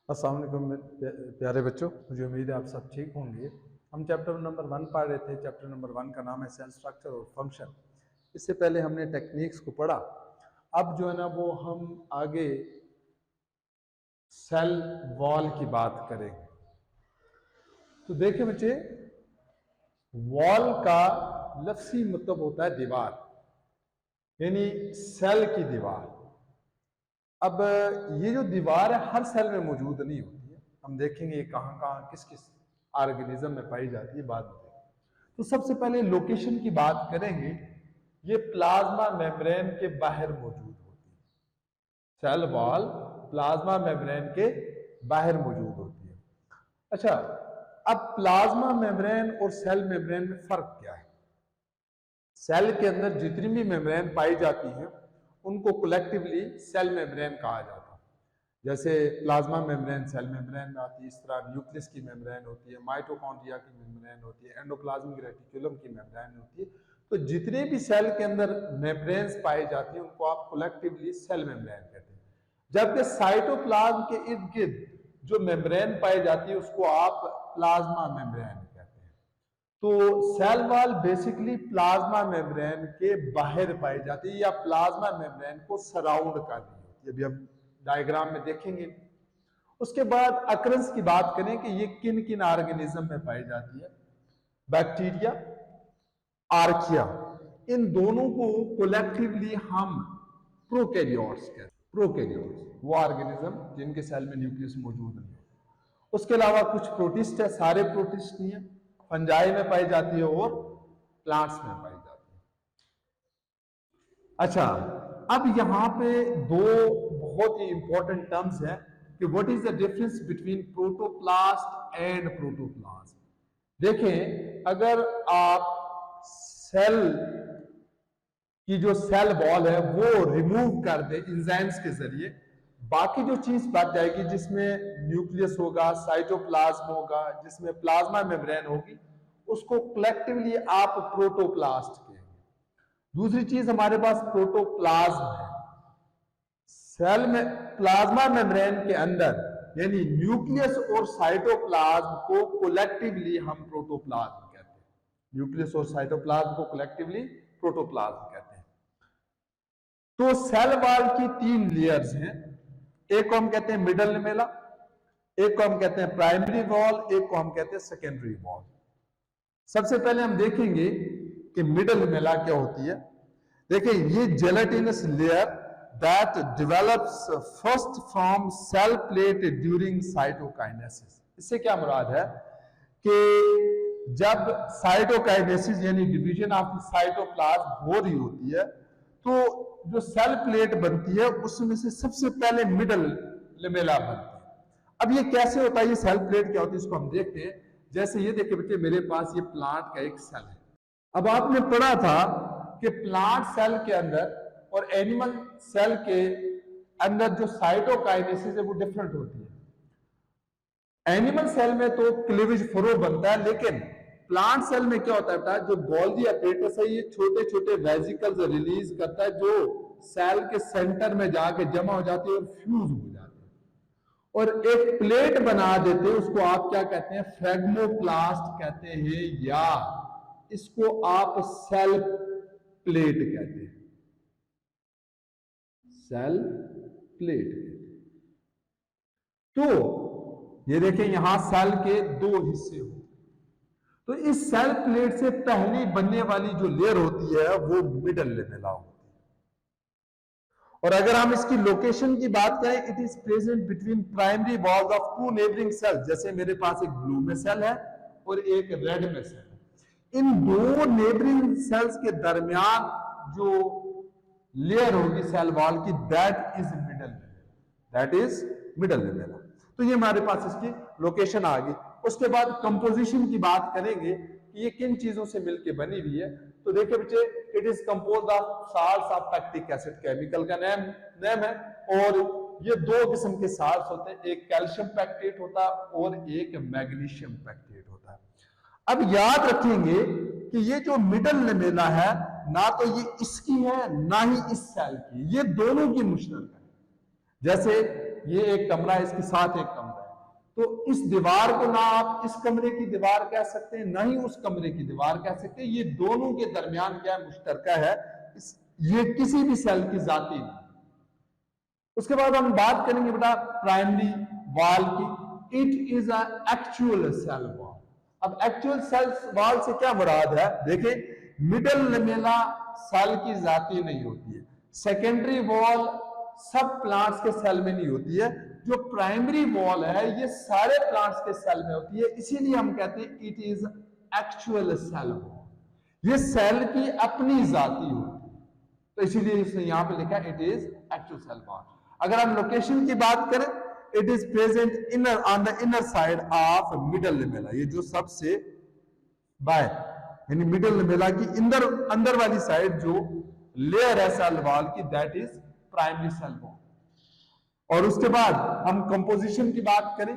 अस्सलाम वालेकुम प्यारे बच्चों, मुझे उम्मीद है आप सब ठीक होंगे। हम चैप्टर नंबर 1 पढ़ रहे थे। चैप्टर नंबर 1 का नाम है सेल स्ट्रक्चर और फंक्शन। इससे पहले हमने टेक्निक्स को पढ़ा। अब जो है ना वो हम आगे सेल वॉल की बात करेंगे। तो देखिए बच्चे, वॉल का लफ्ज़ी मतलब होता है दीवार, यानी सेल की दीवार। अब ये जो दीवार है हर सेल में मौजूद नहीं होती है। हम देखेंगे कहाँ कहाँ किस किस ऑर्गेनिज्म में पाई जाती है बाद में। तो सबसे पहले लोकेशन की बात करेंगे। ये प्लाज्मा मेम्ब्रेन के बाहर मौजूद होती है। सेल वॉल प्लाज्मा मेम्ब्रेन के बाहर मौजूद होती है। अच्छा, अब प्लाज्मा मेम्ब्रेन और सेल मेम्ब्रेन में फर्क क्या है? सेल के अंदर जितनी भी मेम्ब्रेन पाई जाती है उनको कलेक्टिवली सेल मेम्ब्रेन कहा जाता है। जैसे प्लाज्मा मेम्ब्रेन सेल मेम्ब्रेन में आती है, इस तरह न्यूक्लियस की मेम्ब्रेन होती है, माइटोकॉन्ड्रिया की मेम्ब्रेन होती है, एंडोप्लाज्मिक रेटिकुलम की मेम्ब्रेन होती है। तो जितने भी सेल के अंदर मेम्ब्रेन्स पाई जाती हैं उनको आप कलेक्टिवली सेल मेम्ब्रेन कहते हैं। जबकि साइटोप्लाज्म के इर्द गिर्द जो मेम्ब्रेन पाई जाती है उसको आप प्लाज्मा मेम्ब्रेन कहते हैं। तो cell wall basically plasma membrane के बाहर पाई जाती है या प्लाज्मा मेम्ब्रेन को सराउंड कर रही होती है। अभी हम डायग्राम में देखेंगे। उसके बाद अकरेंस की बात करें कि ये किन किन ऑर्गेनिज्म में पाई जाती है। बैक्टीरिया, आर्किया, इन दोनों को कलेक्टिवली हम प्रोकैरियोट्स कहते हैं। प्रोकैरियोट्स वो ऑर्गेनिज्म जिनके सेल में न्यूक्लियस मौजूद नहीं है। उसके अलावा कुछ प्रोटिस्ट है, सारे प्रोटिस्ट नहीं है। फंजाई में पाई जाती है और प्लांट्स में पाई जाती है। अच्छा, अब यहां पे दो बहुत ही इंपॉर्टेंट टर्म्स है कि what is the difference between protoplast and protoplasm. देखें, अगर आप सेल की जो सेल वॉल है वो रिमूव कर दे एंजाइम्स के जरिए, बाकी जो चीज बच जाएगी जिसमें न्यूक्लियस होगा, साइटोप्लाज्म होगा, जिसमें प्लाज्मा मेम्ब्रेन होगी, उसको कलेक्टिवली आप प्रोटोप्लास्ट कहेंगे। दूसरी चीज हमारे पास प्रोटोप्लाज्म है। सेल में प्लाज्मा मेम्ब्रेन के अंदर यानी न्यूक्लियस और साइटोप्लाज्म को कलेक्टिवली हम प्रोटोप्लाज्म कहते हैं। न्यूक्लियस और साइटोप्लाज्म को कलेक्टिवली प्रोटोप्लाज्म कहते हैं। तो सेल वॉल की 3 लेयर्स हैं। एक को हम कहते हैं मिडल लेमेला, एक को हम कहते हैं प्राइमरी वॉल, एक को हम कहते हैं सेकेंडरी वॉल। सबसे पहले हम देखेंगे कि मिडल लेमेला क्या होती है। देखिए, ये gelatinous layer that develops first from cell plate during cytokinesis. इससे क्या मुराद है कि जब साइटोकाइनेसिस यानी डिवीजन ऑफ साइटोप्लाज्म हो रही होती है तो जो सेल प्लेट बनती है उसमें से सबसे पहले मिडल लेमेला बनती है। अब ये कैसे होता है, ये सेल प्लेट क्या होती है इसको हम देखते हैं। जैसे ये देखिए बच्चे, मेरे पास ये प्लांट का एक सेल है। अब आपने पढ़ा था कि प्लांट सेल के अंदर और एनिमल सेल के अंदर जो साइटोकाइनेसिस है वो डिफरेंट होती है। एनिमल सेल में तो क्लीवेज फरो बनता है, लेकिन प्लांट सेल में क्या होता है बेटा, जो गोल्गी अपरेटस है ये छोटे छोटे वेसिकल्स रिलीज करता है जो सेल के सेंटर में जाके जमा हो जाती है और फ्यूज हो जाती है और एक प्लेट बना देते हैं। उसको आप क्या कहते हैं, फ्रेगमोप्लास्ट कहते हैं, या इसको आप सेल प्लेट कहते हैं। सेल प्लेट कहते हैं। तो ये देखें, यहां सेल के 2 हिस्से होते हैं। तो इस सेल प्लेट से पहली बनने वाली जो लेयर होती है वो मिडल लेमेला होती है। और अगर हम इसकी लोकेशन की बात करें, it is present between primary walls of 2 neighbouring cells. जैसे मेरे पास एक ब्लू में सेल है और एक रेड में सेल है। इन 2 नेबरिंग सेल्स के दरमियान जो लेयर होगी सेल वॉल की, that is middle, that is middle lamella. तो ये हमारे पास इसकी लोकेशन आ गई। उसके बाद कंपोजिशन की बात करेंगे कि ये किन चीजों से मिलकर बनी हुई है। तो देखिए बच्चे, it is composed of salts of pectic acid, chemical का नेम है। और ये 2 किस्म के साल्ट्स होते हैं, एक कैल्शियम पैक्टेट होता है और एक मैग्नीशियम पैक्टेट होता है। अब याद रखेंगे कि ये जो मिडल लेमेला है ना तो ये इसकी है ना ही इस सेल की, ये दोनों की मुश्तरक है। जैसे ये एक कमरा है, इसके साथ एक कमरा है, तो इस दीवार को ना आप इस कमरे की दीवार कह सकते हैं, ना ही उस कमरे की दीवार कह सकते हैं। ये दोनों के दरमियान क्या मुश्तरका है, ये किसी भी सेल की जाती नहीं। उसके बाद हम बात करेंगे बेटा प्राइमरी वॉल की। It is a actual cell wall. अब एक्चुअल सेल वॉल से क्या मुराद है, देखिए मिडल लमेला सेल की जाती नहीं होती है, सेकेंडरी वॉल सब प्लांट्स के सेल में नहीं होती है, जो प्राइमरी वॉल है ये सारे प्लांट्स के सेल में होती है, इसीलिए हम कहते हैं it is actual cell wall. ये सेल की अपनी जाती होती है, तो इसीलिए इसने यहां पे लिखा it is actual cell wall. अगर हम लोकेशन की बात करें, it is present inner on the inner side of middle lamella, ये जो सबसे बाय यानी मिडल लेमेला की अंदर वाली साइड जो लेयर है सेल वॉल की, that is primary cell wall. और उसके बाद हम कंपोजिशन की बात करें,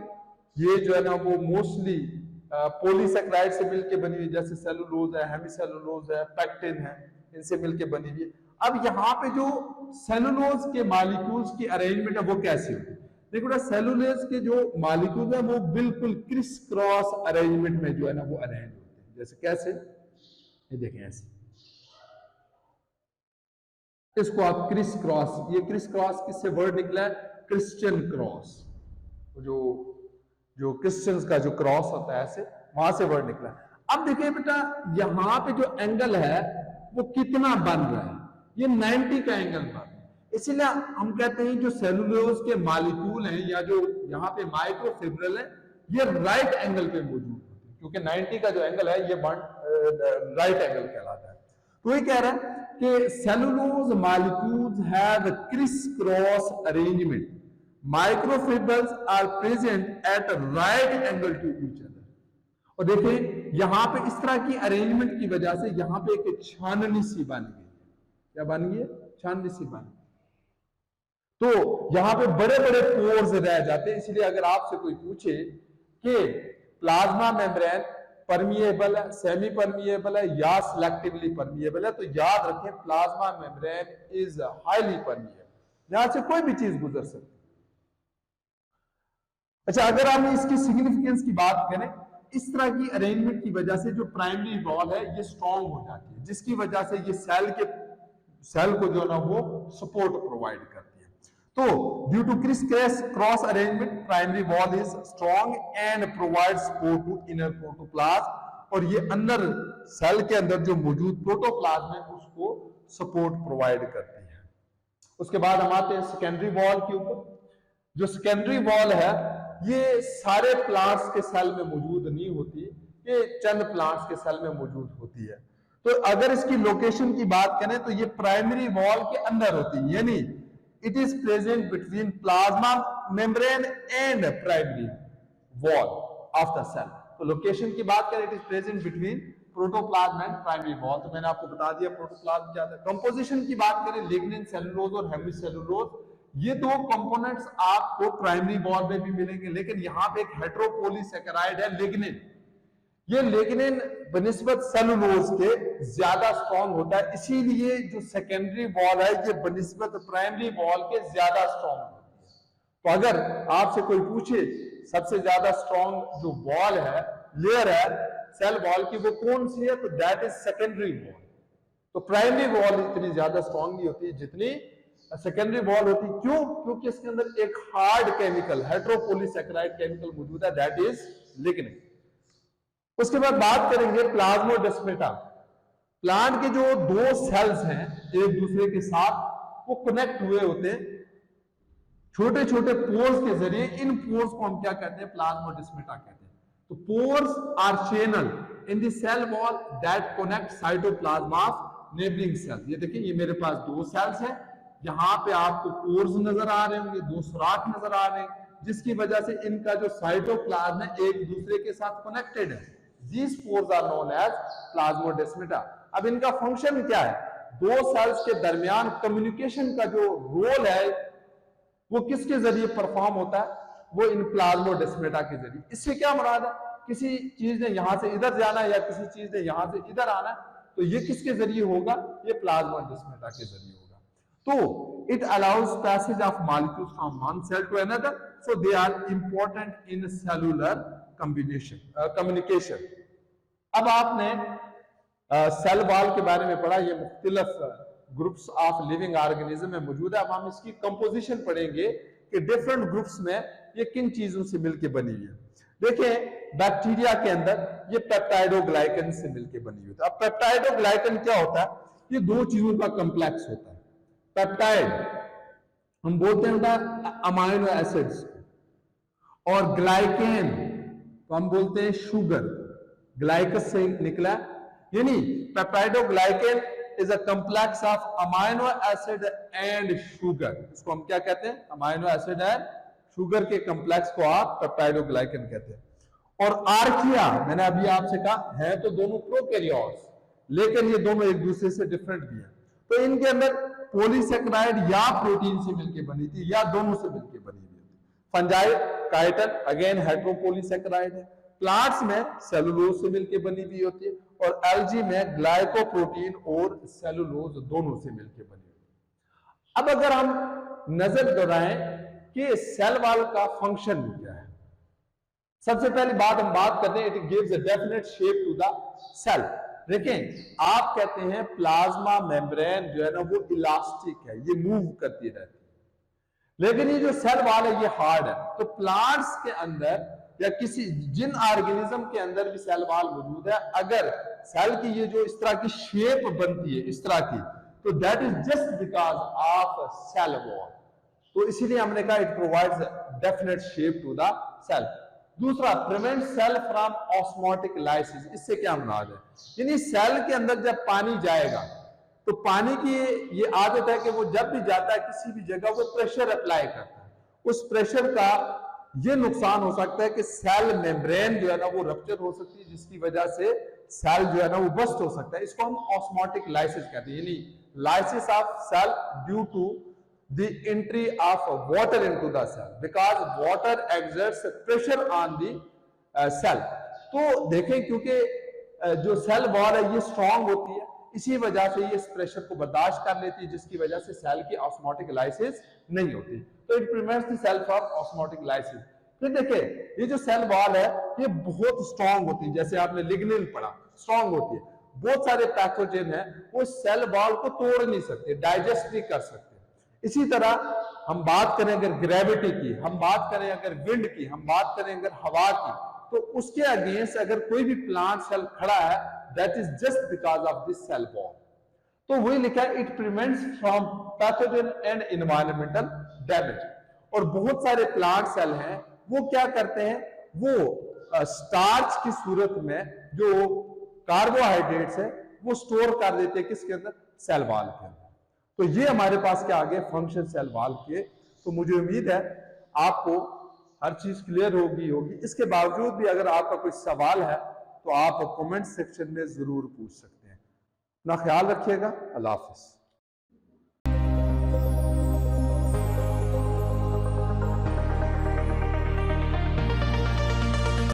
ये जो है ना वो मोस्टली पॉलीसेकेराइड से मिलकर बनी हुई, जैसे सेलुलोज है, हेमीसेलुलोज है, पेक्टिन है, इनसे मिलकर बनी हुई है। अब यहाँ पे जो सेलुलोज के मॉलिक्यूल्स की अरेंजमेंट है वो कैसे होती है, देखो बेटा सेलुलोज के जो मॉलिक्यूल है वो बिल्कुल क्रिस क्रॉस अरेंजमेंट में जो है ना वो अरेंज होते हैं। जैसे कैसे, ये देखें ऐसे, इसको आप क्रिस क्रॉस, ये क्रिस क्रॉस किससे वर्ड निकला है, क्रिश्चियन क्रॉस, जो क्रिश्चियंस का जो क्रॉस होता है ऐसे, वहां से वर्ड निकला है। अब देखिए बेटा यहां पे जो एंगल है वो कितना बन रहा है, ये 90 का एंगल बन रहा है। इसीलिए हम कहते हैं जो सेलुलोज के मॉलिक्यूल हैं या जो यहाँ पे माइक्रोफिब्रिल है ये राइट एंगल पे मौजूद होते हैं, क्योंकि 90 का जो एंगल है ये राइट एंगल कहलाता है। तो ये कह रहा है कि cellulose molecules have criss cross arrangement, microfibrils are present at right angle to each other. और देखिए यहां पे इस तरह की अरेंजमेंट की वजह से यहां पे एक छाननी सी बन गई, क्या बन गई है, छाननी सी बन गई। तो यहां पे बड़े बड़े पोर्स रह जाते हैं। इसलिए अगर आपसे कोई पूछे कि प्लाज्मा मेम्ब्रेन परमिएबल है, सेमी परमिएबल है या सिलेक्टिवली परमिएबल है, तो याद रखें plasma membrane is highly permeable, यहां से कोई भी चीज गुजर सकती है। अच्छा, अगर हम इसकी सिग्निफिकेंस की बात करें, इस तरह की अरेंजमेंट की वजह से जो प्राइमरी वॉल है ये स्ट्रॉन्ग हो जाती है, जिसकी वजह से ये सेल को जो ना वो सपोर्ट प्रोवाइड करती है। तो due to criss cross arrangement primary wall is strong and provide support to inner protoplasm, और ये अंदर सेल के अंदर जो मौजूद प्रोटोप्लाज्म है उसको सपोर्ट प्रोवाइड करती है। उसके बाद हम आते हैं सेकेंडरी वॉल के ऊपर। जो सेकेंडरी वॉल है ये सारे प्लांट्स के सेल में मौजूद नहीं होती, ये चंद प्लांट्स के सेल में मौजूद होती है। तो अगर इसकी लोकेशन की बात करें तो ये प्राइमरी वॉल के अंदर होती है, यानी it is present between plasma membrane and primary wall of the cell. तो लोकेशन की बात करें, it is present between protoplasm and primary wall. तो मैंने आपको बता दिया प्रोटोप्लाज्म क्या था। कंपोजिशन की बात करें, लिग्निन सेलुलोज और हेमिसेलुलोज, ये दो कंपोनेंट्स आपको प्राइमरी वॉल में भी मिलेंगे, लेकिन यहां पे एक हेटेरोपॉलीसेकेराइड है लिग्निन। ये लिग्निन बनिस्बत सेलुलोज के ज्यादा स्ट्रॉन्ग होता है, इसीलिए जो सेकेंडरी वॉल है ये बनिस्बत प्राइमरी वॉल के ज्यादा स्ट्रॉन्ग होती है। तो अगर आपसे कोई पूछे सबसे ज्यादा स्ट्रॉन्ग जो वॉल है, लेयर है सेल वॉल की, वो कौन सी है, तो दैट इज सेकेंडरी वॉल। तो प्राइमरी वॉल इतनी ज्यादा स्ट्रॉन्ग नहीं होती जितनी सेकेंडरी वॉल होती। क्यों? क्योंकि इसके अंदर एक हार्ड केमिकल हेटेरोपॉलीसेकेराइड केमिकल मौजूद है, दैट इज लिग्निन। उसके बाद बात करेंगे प्लाज्मोडेस्माटा। प्लांट के जो दो सेल्स हैं एक दूसरे के साथ वो कनेक्ट हुए होते हैं छोटे छोटे पोर्स के जरिए। इन पोर्स को हम क्या कहते हैं, प्लाज्मोडेस्माटा कहते हैं। तो pores are channel in the cell wall that connect cytoplasm of neighbouring cells. ये देखिए, ये मेरे पास दो सेल्स हैं, यहां पे आपको पोर्स नजर आ रहे होंगे, दो सुराख नजर आ रहे हैं, जिसकी वजह से इनका जो साइटोप्लाज्म है एक दूसरे के साथ कनेक्टेड है। These pores are known as plasmodesmata। अब इनका फंक्शन क्या है, दो सेल्स के दरमियान कम्युनिकेशन का जो रोल है वो किसके जरिए परफॉर्म होता है, वो इन प्लाज्मोडेस्माटा के जरिए। इससे क्या मुराद है, किसी चीज ने यहां से इधर जाना है या किसी चीज ने यहां से इधर आना है, तो ये किसके जरिए होगा, ये प्लाज्मोडेस्माटा के जरिए होगा। तो it allows passage of molecules from one cell to another, so they are important in cellular communication. अब आपने सेल वॉल के बारे में पढ़ा, ये मुख्तलिफ ग्रुप्स ऑफ लिविंग ऑर्गेनिज्म में मौजूद है। अब हम इसकी कंपोजिशन पढ़ेंगे कि डिफरेंट ग्रुप्स में ये किन चीजों से मिलकर बनी हुई है। देखिए बैक्टीरिया के अंदर ये पेप्टाइडोग्लाइकन से मिलकर बनी हुई है। अब पेप्टाइडोग्लाइकन क्या होता है? ये दो चीजों का कंप्लेक्स होता है। पेप्टाइड हम बोलते हैं अमाइनो एसिड्स, और ग्लाइकेन तो हम बोलते हैं शुगर, ग्लाइकस से निकला, यानी peptidoglycan is a complex of amino acid and sugar. इसको हम क्या कहते हैं? अमाइनो एसिड एंड शुगर के कॉम्प्लेक्स को आप पेप्टाइडोग्लाइकेन कहते हैं। और आर्किया, मैंने अभी आपसे कहा है तो दोनों प्रोकैरियोट्स, लेकिन ये दोनों एक दूसरे से डिफरेंट भी है। तो इनके अंदर पॉलीसेकेराइड या प्रोटीन से मिलकर बनी थी या दोनों से मिलकर बनी हुई थी। फंजाई, काइटन अगेन हेट्रोपोलीसेकेराइड है। प्लांट्स में सेलुलोज से मिलकर बनी हुई होती है, और एल्गी में ग्लाइकोप्रोटीन और सेलुलोज दोनों से मिलकर बनी हुई है। अब अगर हम नजर दौड़ाएं कि सेल वॉल का फंक्शन क्या है, सबसे पहली बात हम बात करते हैं, it gives a definite shape to the cell. देखें, आप कहते हैं प्लाज्मा मेम्ब्रेन जो है ना वो इलास्टिक है, ये मूव करती रहती है, लेकिन ये जो सेल वॉल है ये हार्ड है। तो प्लांट्स के अंदर या किसी जिन ऑर्गेनिज्म के अंदर भी सेल वॉल मौजूद है, अगर सेल की ये जो इस तरह की शेप बनती है इस तरह की, तो that is just because of cell wall. तो इसीलिए हमने कहा it provides definite shape to the cell. दूसरा, prevent cell from osmotic lysis. इससे क्या मुराद है? यानी सेल के अंदर जब पानी जाएगा तो पानी की ये आदत है कि वो जब भी जाता है किसी भी जगह वो प्रेशर अप्लाई करता है। उस प्रेशर का ये नुकसान हो सकता है कि सेल मेम्ब्रेन जो है ना वो रप्चर हो सकती है, जिसकी वजह से सेल जो है ना वो बस्ट हो सकता है। इसको हम ऑस्मोटिक लाइसिस कहते हैं, यानी lysis of cell due to the entry of water into the cell because water exerts pressure on the cell। तो देखें क्योंकि जो सेल वॉल है ये स्ट्रांग होती है, इसी वजह से ये इस प्रेशर को बर्दाश्त कर लेती है, जिसकी वजह से सेल की ऑस्मोटिक लाइसिस नहीं होती। तो it prevents the cell from osmotic lysis. फिर देखिए ये जो सेल वॉल है ये बहुत स्ट्रांग होती है, जैसे आपने लिग्निन पढ़ा, स्ट्रांग होती है। बहुत सारे पैथोजन है वो सेल वॉल को तोड़ नहीं सकते, डाइजेस्ट नहीं कर सकते। इसी तरह हम बात करें अगर ग्रेविटी की, हम बात करें अगर विंड की, हम बात करें अगर हवा की, तो उसके अगेंस्ट अगर कोई भी प्लांट सेल खड़ा है, that is just because of this cell wall. तो वही लिखा है it prevents from pathogen and environmental damage. और बहुत सारे प्लांट सेल हैं वो क्या करते हैं, वो स्टार्च की सूरत में जो कार्बोहाइड्रेट्स है वो स्टोर कर देते हैं किसके अंदर? सेल वॉल के अंदर। तो ये हमारे पास क्या आ गए? फंक्शन सेल वॉल के। तो मुझे उम्मीद है आपको हर चीज क्लियर होगी। इसके बावजूद भी अगर आपका कोई सवाल है तो आप कमेंट सेक्शन में जरूर पूछ सकते हैं। अपना ख्याल रखिएगा। अल्लाह हाफिज।